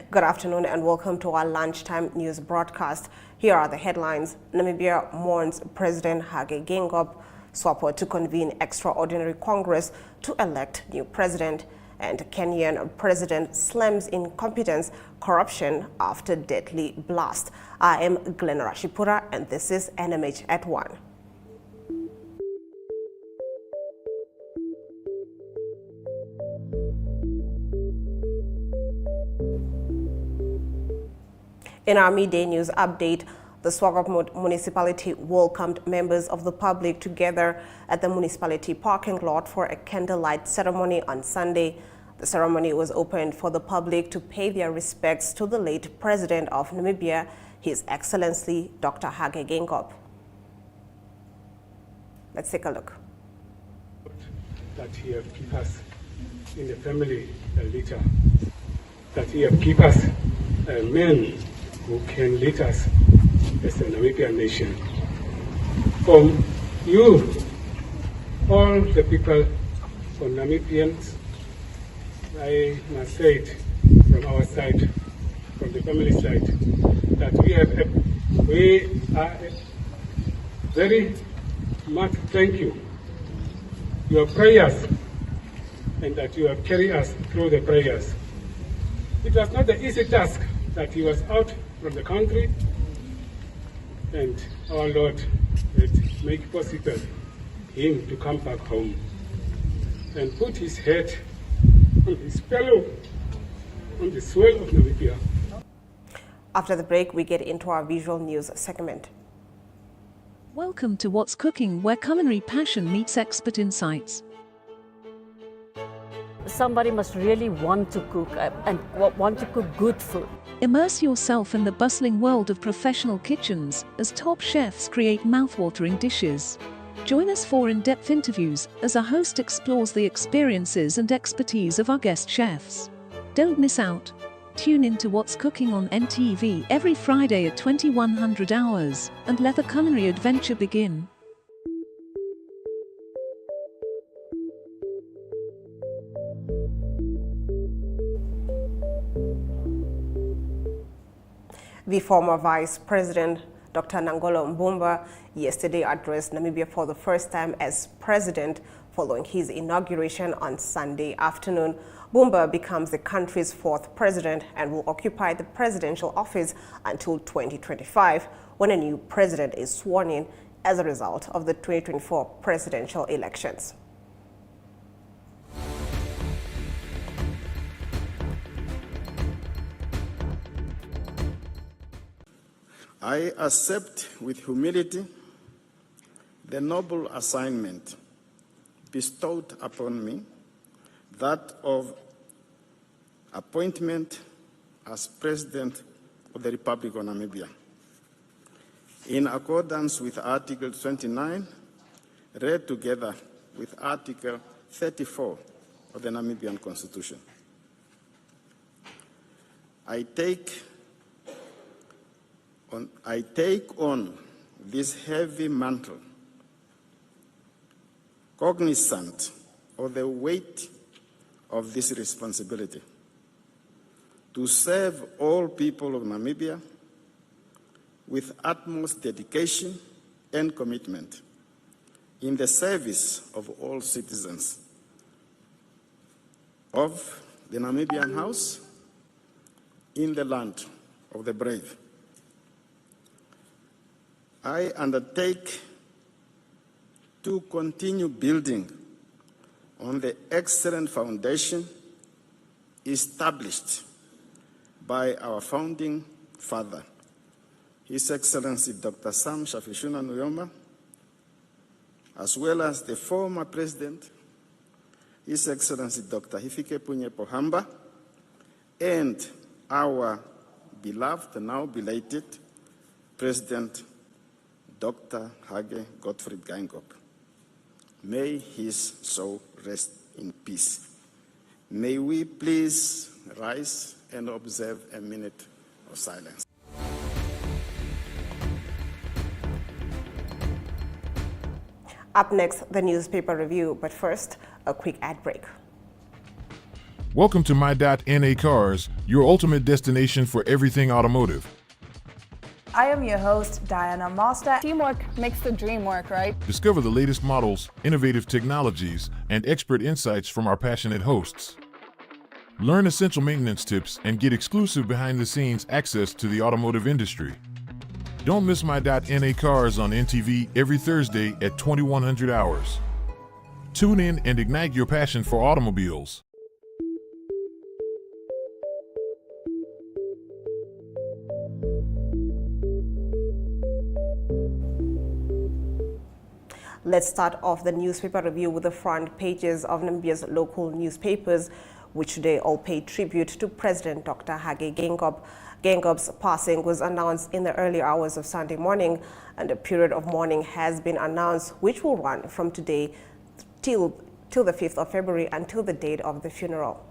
Good afternoon and welcome to our lunchtime news broadcast. Here are the headlines. Namibia mourns President Hage Geingob. Swapo to convene extraordinary Congress to elect new president. And Kenyan president slams incompetence, corruption after deadly blast. I am Glen-Nora Tjipura and this is NMH at 1. In our midday news update, the Swapo municipality welcomed members of the public together at the municipality parking lot for a candlelight ceremony on Sunday. The ceremony was opened for the public to pay their respects to the late President of Namibia, His Excellency Dr. Hage Geingob. Let's take a look. That he have keep us in the family later, that he have keep us men who can lead us as a Namibian nation. From you, all the people, from Namibians, I must say it from our side, from the family side, that we are very much thank you. Your prayers, and that you have carried us through the prayers. It was not the easy task that he was out from the country, and our Lord would make possible him to come back home and put his head on his pillow on the soil of Namibia. After the break, we get into our visual news segment. Welcome to What's Cooking, where culinary passion meets expert insights. Somebody must really want to cook and want to cook good food. Immerse yourself in the bustling world of professional kitchens as top chefs create mouthwatering dishes. Join us for in-depth interviews as our host explores the experiences and expertise of our guest chefs. Don't miss out. Tune in to What's Cooking on NTV every Friday at 2100 hours and let the culinary adventure begin. The former Vice President, Dr. Nangolo Mbumba, yesterday addressed Namibia for the first time as president following his inauguration on Sunday afternoon. Mbumba becomes the country's fourth president and will occupy the presidential office until 2025, when a new president is sworn in as a result of the 2024 presidential elections. I accept with humility the noble assignment bestowed upon me, that of appointment as President of the Republic of Namibia, in accordance with Article 29, read together with Article 34 of the Namibian Constitution. I take on this heavy mantle, cognizant of the weight of this responsibility, to serve all people of Namibia with utmost dedication and commitment in the service of all citizens of the Namibian House in the land of the brave. I undertake to continue building on the excellent foundation established by our founding father, His Excellency Dr. Sam Shafishuna Nujoma, as well as the former president, His Excellency Dr. Hifikepunye Pohamba, and our beloved, now belated, President Dr. Hage Gottfried Geingob. May his soul rest in peace. May we please rise and observe a minute of silence. Up next, the newspaper review, but first, a quick ad break. Welcome to My.NA Cars, your ultimate destination for everything automotive. I am your host, Diana Master. Teamwork makes the dream work, right? Discover the latest models, innovative technologies, and expert insights from our passionate hosts. Learn essential maintenance tips and get exclusive behind-the-scenes access to the automotive industry. Don't miss My.NA Cars on NTV every Thursday at 2100 hours. Tune in and ignite your passion for automobiles. Let's start off the newspaper review with the front pages of Namibia's local newspapers, which today all pay tribute to President Dr. Hage Geingob. Geingob's passing was announced in the early hours of Sunday morning, and a period of mourning has been announced, which will run from today till the 5th of February until the date of the funeral.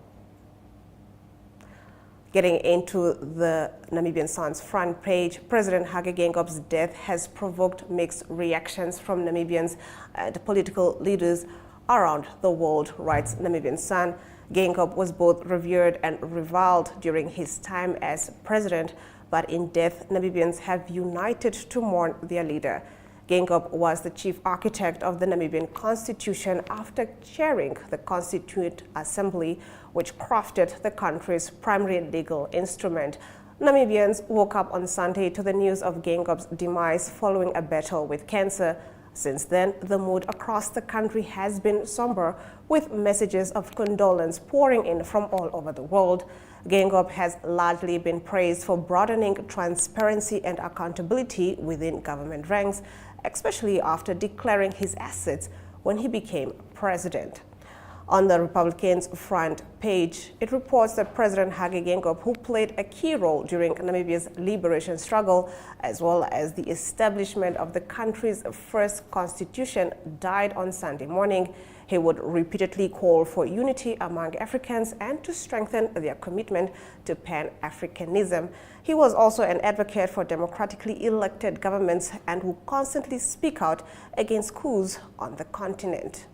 Getting into the Namibian Sun's front page, President Hage Geingob's death has provoked mixed reactions from Namibians and political leaders around the world, writes Namibian Sun. Geingob was both revered and reviled during his time as president, but in death, Namibians have united to mourn their leader. Geingob was the chief architect of the Namibian Constitution after chairing the Constituent Assembly, which crafted the country's primary legal instrument. Namibians woke up on Sunday to the news of Geingob's demise following a battle with cancer. Since then, the mood across the country has been somber, with messages of condolence pouring in from all over the world. Geingob has largely been praised for broadening transparency and accountability within government ranks, especially after declaring his assets when he became president. On the Republicans' front page, it reports that President Hage Geingob, who played a key role during Namibia's liberation struggle, as well as the establishment of the country's first constitution, died on Sunday morning. He would repeatedly call for unity among Africans and to strengthen their commitment to Pan-Africanism. He was also an advocate for democratically elected governments and would constantly speak out against coups on the continent.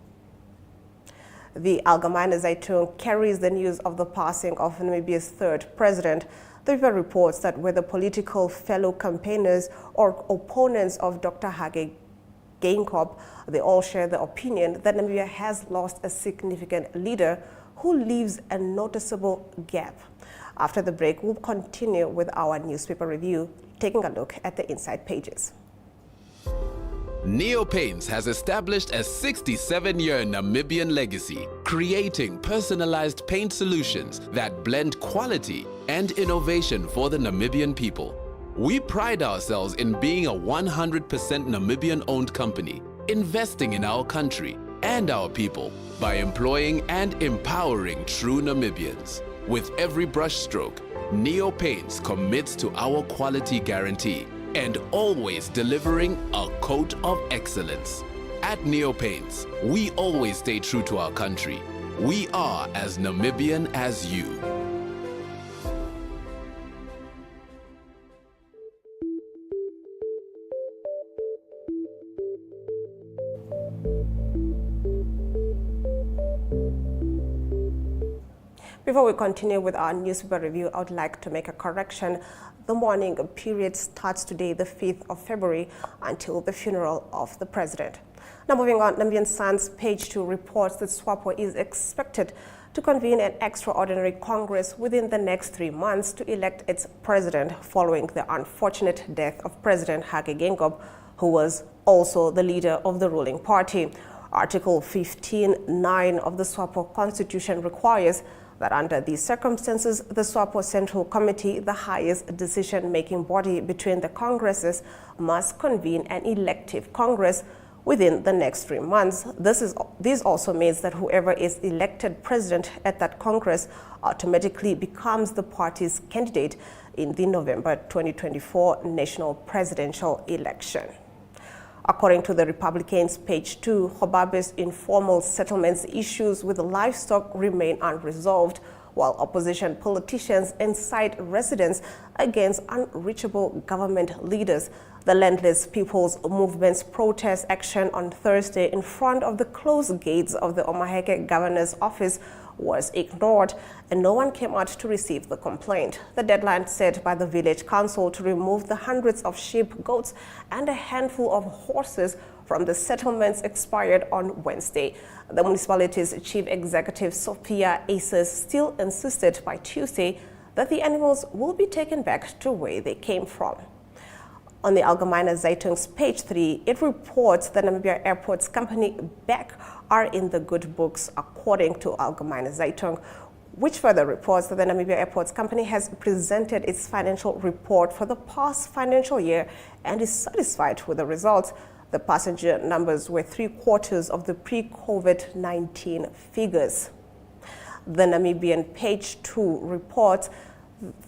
The Allgemeine Zeitung carries the news of the passing of Namibia's third president. The paper reports that whether political fellow campaigners or opponents of Dr. Hage Geingob, they all share the opinion that Namibia has lost a significant leader who leaves a noticeable gap. After the break, we'll continue with our newspaper review, taking a look at the inside pages. Neopaints has established a 67-year Namibian legacy, creating personalized paint solutions that blend quality and innovation for the Namibian people. We pride ourselves in being a 100% Namibian-owned company, investing in our country and our people by employing and empowering true Namibians. With every brushstroke, Neopaints commits to our quality guarantee and always delivering a coat of excellence. At Neopaints, we always stay true to our country. We are as Namibian as you. Before we continue with our newspaper review, I would like to make a correction. The mourning period starts today, the 5th of February, until the funeral of the president. Now moving on, Namibian Sun's page 2 reports that Swapo is expected to convene an extraordinary Congress within the next 3 months to elect its president following the unfortunate death of President Hage Geingob, who was also the leader of the ruling party. Article 15(9) of the Swapo Constitution requires that under these circumstances, the Swapo Central Committee, the highest decision-making body between the Congresses, must convene an elective Congress within the next 3 months. This also means that whoever is elected president at that Congress automatically becomes the party's candidate in the November 2024 national presidential election. According to the Republicans, page 2, Hobabe's informal settlements issues with livestock remain unresolved, while opposition politicians incite residents against unreachable government leaders. The Landless People's Movement's protest action on Thursday in front of the closed gates of the Omaheke governor's office was ignored and no one came out to receive the complaint. The deadline set by the village council to remove the hundreds of sheep, goats and a handful of horses from the settlements expired on Wednesday. The municipality's chief executive, Sophia Aces, still insisted by Tuesday that the animals will be taken back to where they came from. On the Allgemeine Zeitung's page 3, it reports the Namibia Airports Company back are in the good books, according to Allgemeine Zeitung, which further reports that the Namibia Airports Company has presented its financial report for the past financial year and is satisfied with the results. The passenger numbers were 3/4 of the pre-COVID-19 figures. The Namibian page 2 reports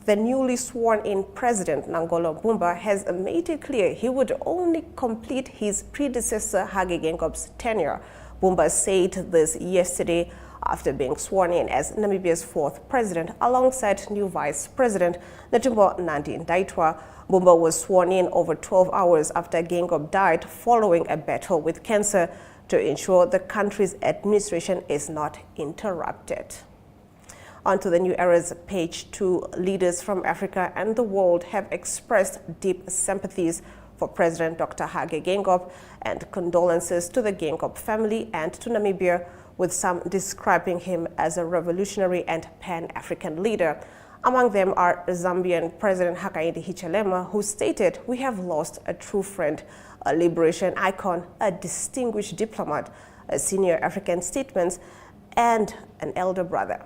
the newly sworn-in President Nangolo Mbumba has made it clear he would only complete his predecessor Hage Geingob's tenure. Mbumba said this yesterday after being sworn in as Namibia's 4th president alongside new Vice President Netumbo Nandi-Ndaitwah. Mbumba was sworn in over 12 hours after Geingob died following a battle with cancer to ensure the country's administration is not interrupted. On to the New Era's page 2, leaders from Africa and the world have expressed deep sympathies for President Dr. Hage Geingob and condolences to the Geingob family and to Namibia, with some describing him as a revolutionary and pan-African leader. Among them are Zambian President Hakainde Hichilema, who stated, "We have lost a true friend, a liberation icon, a distinguished diplomat, a senior African statesman, and an elder brother."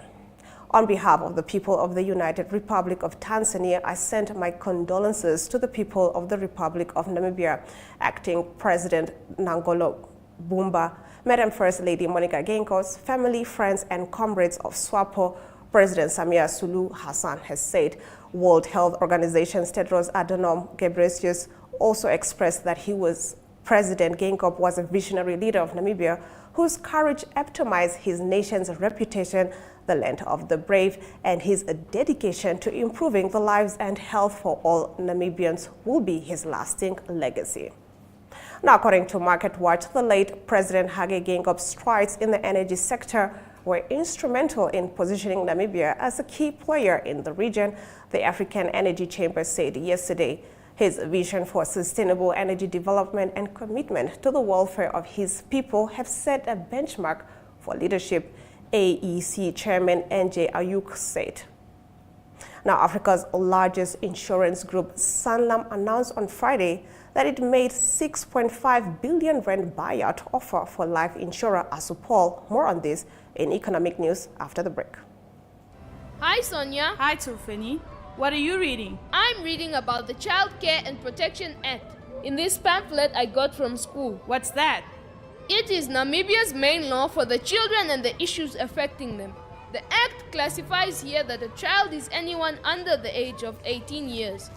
On behalf of the people of the United Republic of Tanzania, I send my condolences to the people of the Republic of Namibia. Acting President Nangolo Mbumba, Madam First Lady Monica Geingob's family, friends, and comrades of Swapo, President Samia Suluhu Hassan has said. World Health Organization Tedros Adhanom Ghebreyesus also expressed that President Geingob was a visionary leader of Namibia whose courage epitomized his nation's reputation, the land of the brave, and his dedication to improving the lives and health for all Namibians will be his lasting legacy. Now, according to Market Watch, the late President Hage Geingob's strides in the energy sector were instrumental in positioning Namibia as a key player in the region, the African Energy Chamber said yesterday. His vision for sustainable energy development and commitment to the welfare of his people have set a benchmark for leadership, AEC Chairman NJ Ayuk said. Now, Africa's largest insurance group, Sanlam, announced on Friday that it made 6.5 billion rand buyout offer for life insurer Assupol. More on this in economic news after the break. Hi, Sonia. Hi, Tufeni. What are you reading? I'm reading about the Child Care and Protection Act. In this pamphlet I got from school. What's that? It is Namibia's main law for the children and the issues affecting them. The Act classifies here that a child is anyone under the age of 18 years.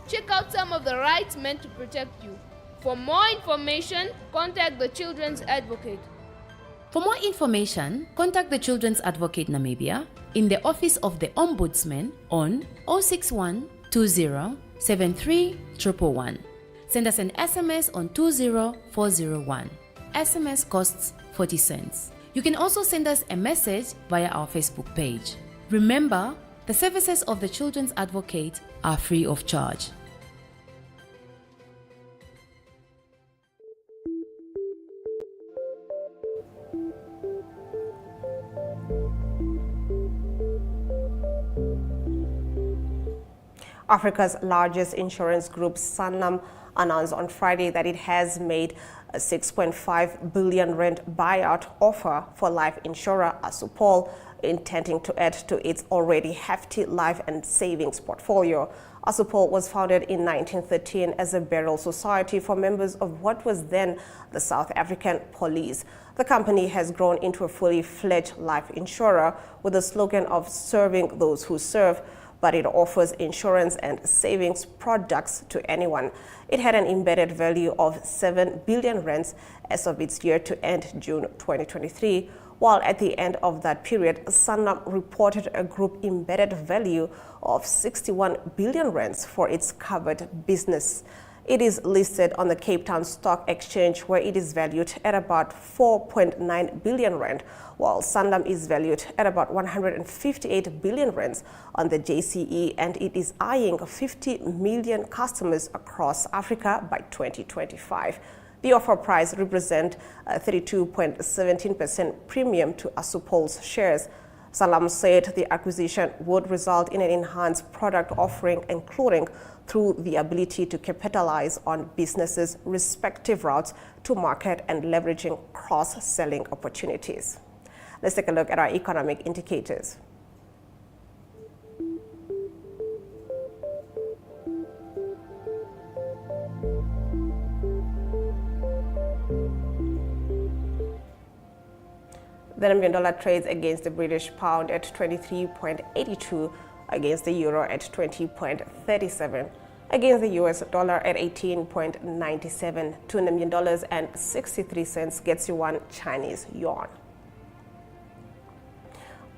Check out some of the rights meant to protect you. For more information, contact the Children's Advocate. For more information, contact the Children's Advocate Namibia in the Office of the Ombudsman on 061 20 73 111. Send us an SMS on 20401. SMS costs 40 cents. You can also send us a message via our Facebook page. Remember, the services of the Children's Advocate are free of charge. Africa's largest insurance group, Sanlam, announced on Friday that it has made a 6.5 billion rand buyout offer for life insurer Assupol, intending to add to its already hefty life and savings portfolio. Assupol was founded in 1913 as a burial society for members of what was then the South African Police. The company has grown into a fully fledged life insurer with the slogan of serving those who serve, but it offers insurance and savings products to anyone. It had an embedded value of 7 billion rands as of its year-to-end June 2023, while at the end of that period, Sanlam reported a group embedded value of 61 billion rands for its covered business. It is listed on the Cape Town Stock Exchange, where it is valued at about 4.9 billion rand, while Sanlam is valued at about 158 billion rands on the JCE, and it is eyeing 50 million customers across Africa by 2025. The offer price represents a 32.17% premium to Assupol's shares. Sanlam said the acquisition would result in an enhanced product offering, including through the ability to capitalize on businesses' respective routes to market and leveraging cross-selling opportunities. Let's take a look at our economic indicators. The Namibian dollar trades against the British pound at 23.82, against the euro at 20.37, against the US dollar at 18.97. 2 Namibian dollars and 63 cents gets you 1 Chinese yuan.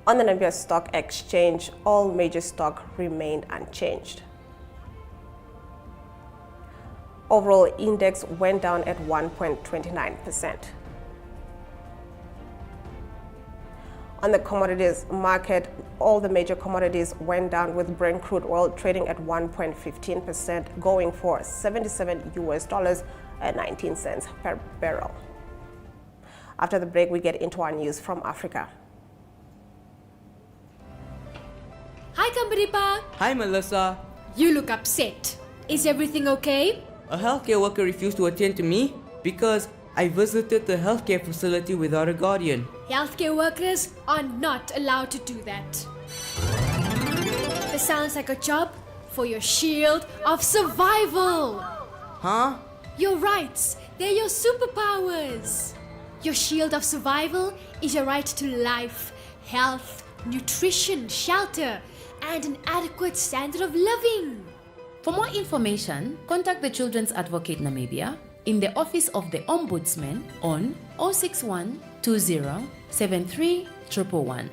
On the Namibia Stock Exchange, all major stocks remained unchanged. Overall index went down at 1.29%. On the commodities market, all the major commodities went down, with Brent crude oil trading at 1.15%, going for $77.19 per barrel. After the break, we get into our news from Africa. Hi, Kambaripa. Hi, Melissa. You look upset. Is everything okay? A healthcare worker refused to attend to me because I visited the healthcare facility without a guardian. Healthcare workers are not allowed to do that. This sounds like a job for your shield of survival. Huh? Your rights, they're your superpowers. Your shield of survival is your right to life, health, nutrition, shelter, and an adequate standard of living. For more information, contact the Children's Advocate Namibia in the Office of the Ombudsman on 061 20 73 111.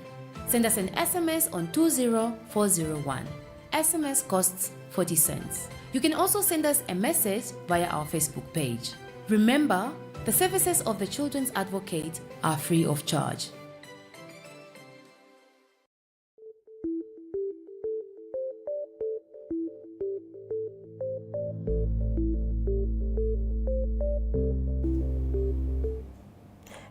Send us an SMS on 20401. SMS costs 40 cents. You can also send us a message via our Facebook page. Remember, the services of the Children's Advocate are free of charge.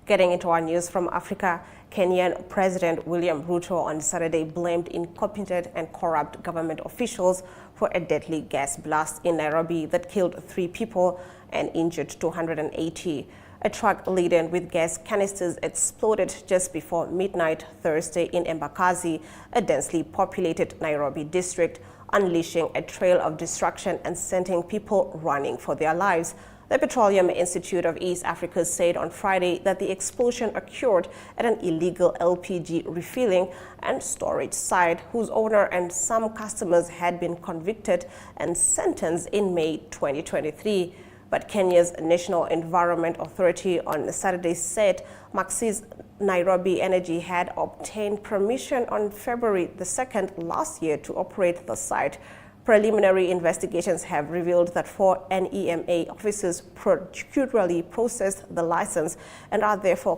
Getting into our news from Africa, Kenyan President William Ruto on Saturday blamed incompetent and corrupt government officials for a deadly gas blast in Nairobi that killed 3 people and injured 280. A truck laden with gas canisters exploded just before midnight Thursday in Embakasi, a densely populated Nairobi district, unleashing a trail of destruction and sending people running for their lives. The Petroleum Institute of East Africa said on Friday that the explosion occurred at an illegal LPG refilling and storage site, whose owner and some customers had been convicted and sentenced in May 2023. But Kenya's National Environment Authority on Saturday said Maxis Nairobi Energy had obtained permission on February the 2nd last year to operate the site. Preliminary investigations have revealed that 4 NEMA officers procedurally processed the license and are therefore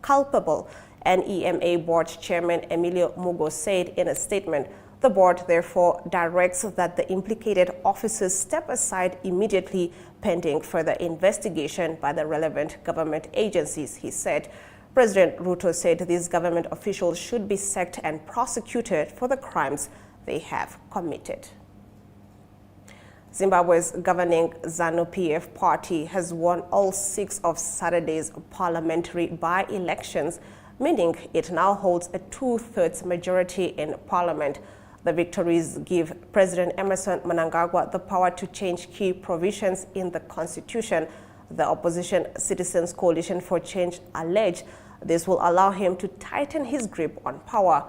culpable. NEMA Board Chairman Emilio Mugo said in a statement, the board therefore directs that the implicated officers step aside immediately pending further investigation by the relevant government agencies, he said. President Ruto said these government officials should be sacked and prosecuted for the crimes they have committed. Zimbabwe's governing ZANU-PF party has won all 6 of Saturday's parliamentary by-elections, meaning it now holds a 2/3 majority in parliament. The victories give President Emmerson Mnangagwa the power to change key provisions in the constitution. The opposition Citizens Coalition for Change allege this will allow him to tighten his grip on power.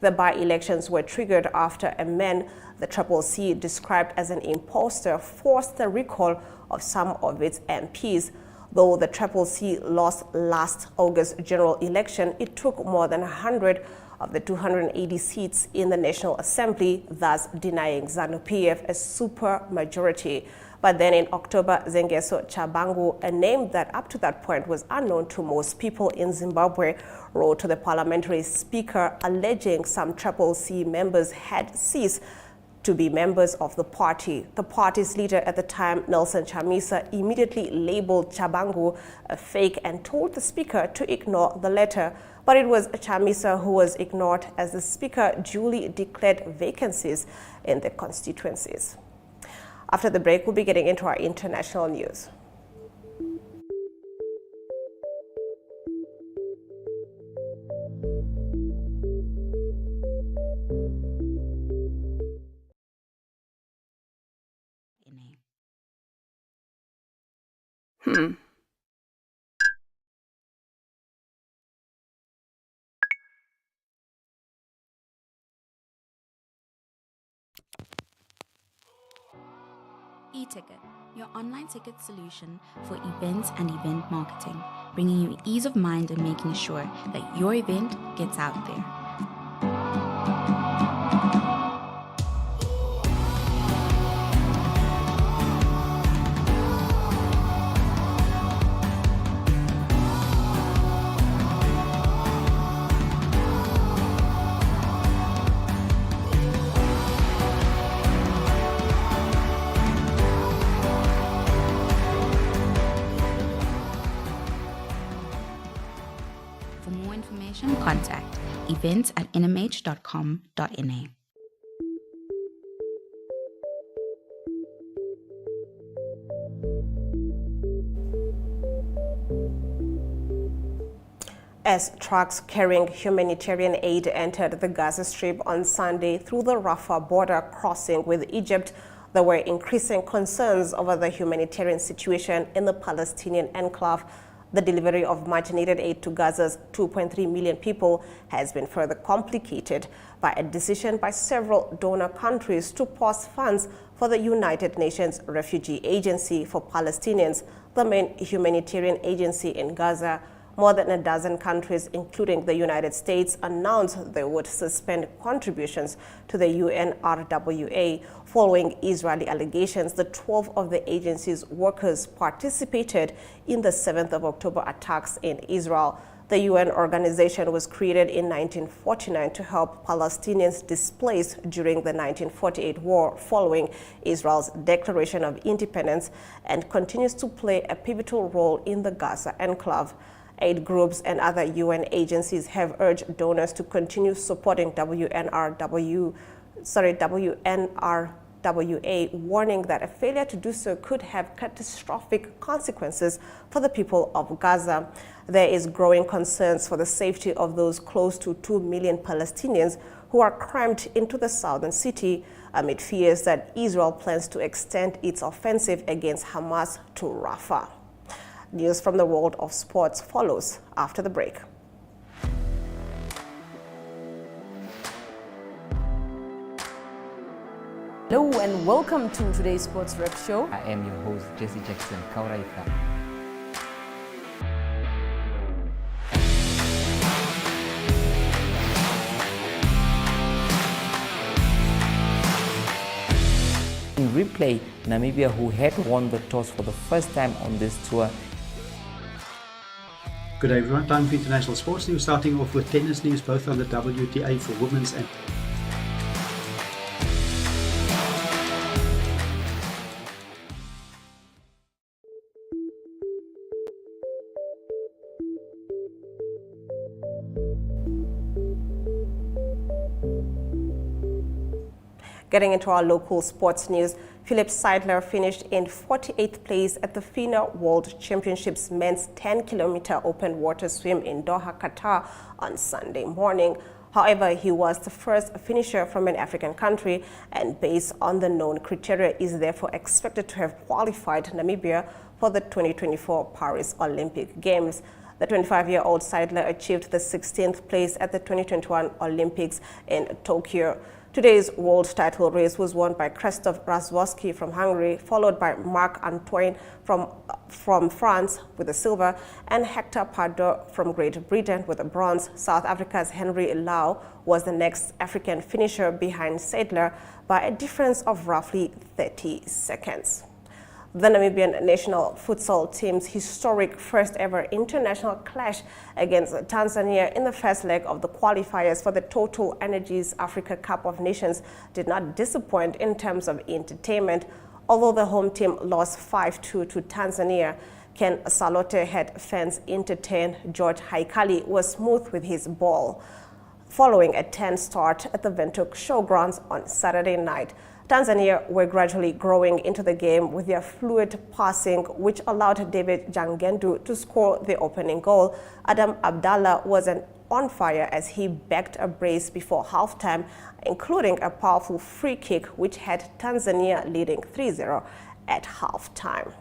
The by-elections were triggered after a man the CCC described as an imposter forced the recall of some of its MPs. Though the CCC lost last August general election, it took more than 100 of the 280 seats in the National Assembly, thus denying ZANU-PF a super majority. But But then in October, Zengeso Chabangu, a name that up to that point was unknown to most people in Zimbabwe, wrote to the parliamentary speaker alleging some Triple C members had ceased to be members of the party. The party's leader at the time, Nelson Chamisa, immediately labeled Chabangu a fake and told the speaker to ignore the letter. But it was Chamisa who was ignored as the speaker duly declared vacancies in the constituencies. After the break, we'll be getting into our international news. E-Ticket, your online ticket solution for events and event marketing, bringing you ease of mind and making sure that your event gets out there. For more information, contact events@nmh.com.na. As trucks carrying humanitarian aid entered the Gaza Strip on Sunday through the Rafah border crossing with Egypt, there were increasing concerns over the humanitarian situation in the Palestinian enclave. The delivery of much-needed aid to Gaza's 2.3 million people has been further complicated by a decision by several donor countries to pause funds for the United Nations Refugee Agency for Palestinians, the main humanitarian agency in Gaza. More than a dozen countries, including the United States, announced they would suspend contributions to the UNRWA following Israeli allegations that 12 of the agency's workers participated in the 7th of October attacks in Israel. The UN organization was created in 1949 to help Palestinians displaced during the 1948 war following Israel's declaration of independence and continues to play a pivotal role in the Gaza enclave. Aid groups and other UN agencies have urged donors to continue supporting WNRWA, warning that a failure to do so could have catastrophic consequences for the people of Gaza. There is growing concerns for the safety of those close to 2 million Palestinians who are crammed into the southern city amid fears that Israel plans to extend its offensive against Hamas to Rafah. News from the world of sports follows after the break. Hello and welcome to today's Sports Rep Show. I am your host, Jesse Jackson Kauraifa. In replay, Namibia, who had won the toss for the first time on this tour. Good day everyone, time for international sports news, starting off with tennis news, both on the WTA for women's and Getting into our local sports news, Philip Seidler finished in 48th place at the FINA World Championships men's 10-kilometer open water swim in Doha, Qatar on Sunday morning. However, he was the first finisher from an African country and based on the known criteria is therefore expected to have qualified Namibia for the 2024 Paris Olympic Games. The 25-year-old Seidler achieved the 16th place at the 2021 Olympics in Tokyo. Today's world title race was won by Krzysztof Razwowski from Hungary, followed by Marc-Antoine from France with the silver, and Hector Pardot from Great Britain with the bronze. South Africa's Henry Lau was the next African finisher behind Seidler by a difference of roughly 30 seconds. The Namibian national futsal team's historic first ever international clash against Tanzania in the first leg of the qualifiers for the Total Energies Africa Cup of Nations did not disappoint in terms of entertainment. Although the home team lost 5-2 to Tanzania, Ken Salote had fans entertained. George Haikali was smooth with his ball. Following a tense start at the Windhoek Showgrounds on Saturday night, Tanzania were gradually growing into the game with their fluid passing, which allowed David Jangendu to score the opening goal. Adam Abdallah was on fire as he backed a brace before halftime, including a powerful free kick which had Tanzania leading 3-0 at halftime.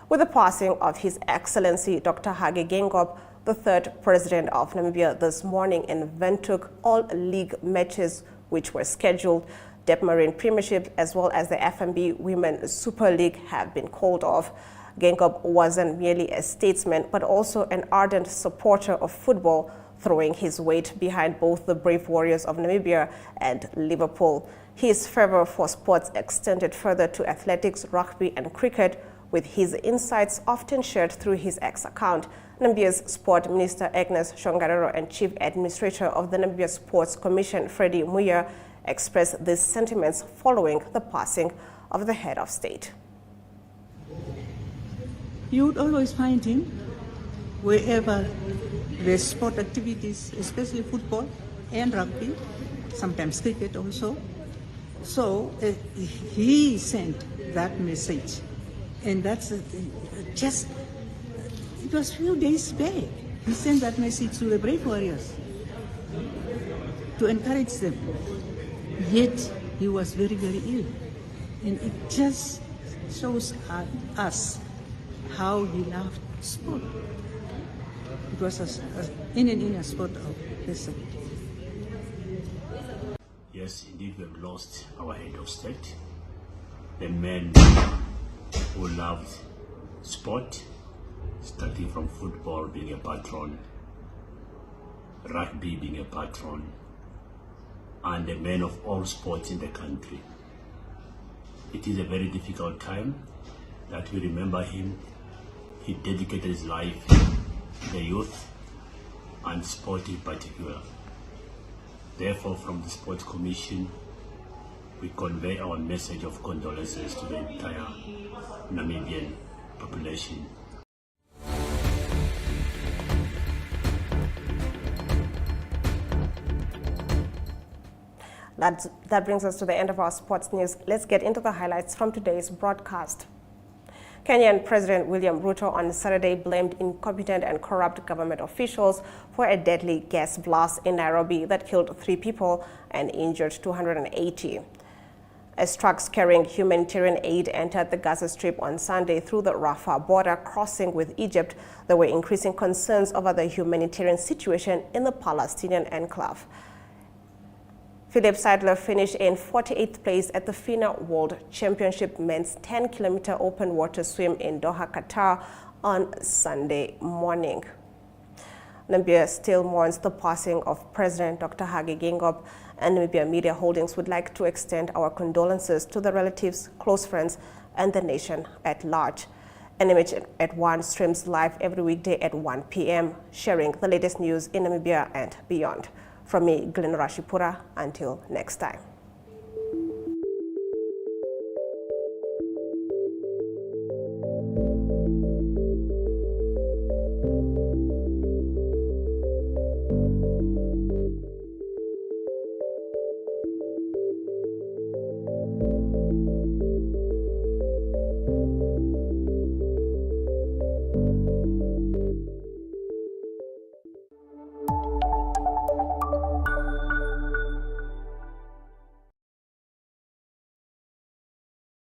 With the passing of His Excellency Dr. Hage Geingob, the third president of Namibia, this morning in Windhoek, all league matches which were scheduled, Depmarine Premiership as well as the FNB Women's Super League have been called off. Geingob wasn't merely a statesman but also an ardent supporter of football, throwing his weight behind both the Brave Warriors of Namibia and Liverpool. His fervor for sports extended further to athletics, rugby and cricket, with his insights often shared through his X account. Namibia's Sport Minister Agnes Shongarero and Chief Administrator of the Namibia Sports Commission, Freddie Muya, expressed these sentiments following the passing of the head of state. You would always find him wherever there's sport activities, especially football and rugby, sometimes cricket also. So he sent that message, and that's just, it was a few days back. He sent that message to the Brave Warriors to encourage them. Yet he was very, very ill. And it just shows us how he loved sport. It was in and in a sport of person. Yes, indeed, we have lost our head of state, the man who loved sport, starting from football being a patron, rugby being a patron, and a man of all sports in the country. It is a very difficult time that we remember him. He dedicated his life to the youth and sport in particular. Therefore, from the Sports Commission, we convey our message of condolences to the entire Namibian population. That brings us to the end of our sports news. Let's get into the highlights from today's broadcast. Kenyan President William Ruto on Saturday blamed incompetent and corrupt government officials for a deadly gas blast in Nairobi that killed 3 people and injured 280. As trucks carrying humanitarian aid entered the Gaza Strip on Sunday through the Rafah border crossing with Egypt, there were increasing concerns over the humanitarian situation in the Palestinian enclave. Philip Seidler finished in 48th place at the FINA World Championship men's 10-kilometer open water swim in Doha, Qatar on Sunday morning. Namibia still mourns the passing of President Dr. Hage Geingob, and Namibia Media Holdings would like to extend our condolences to the relatives, close friends, and the nation at large. NMH at 1 streams live every weekday at 1 p.m., sharing the latest news in Namibia and beyond. From me, Glen-Nora Tjipura, until next time.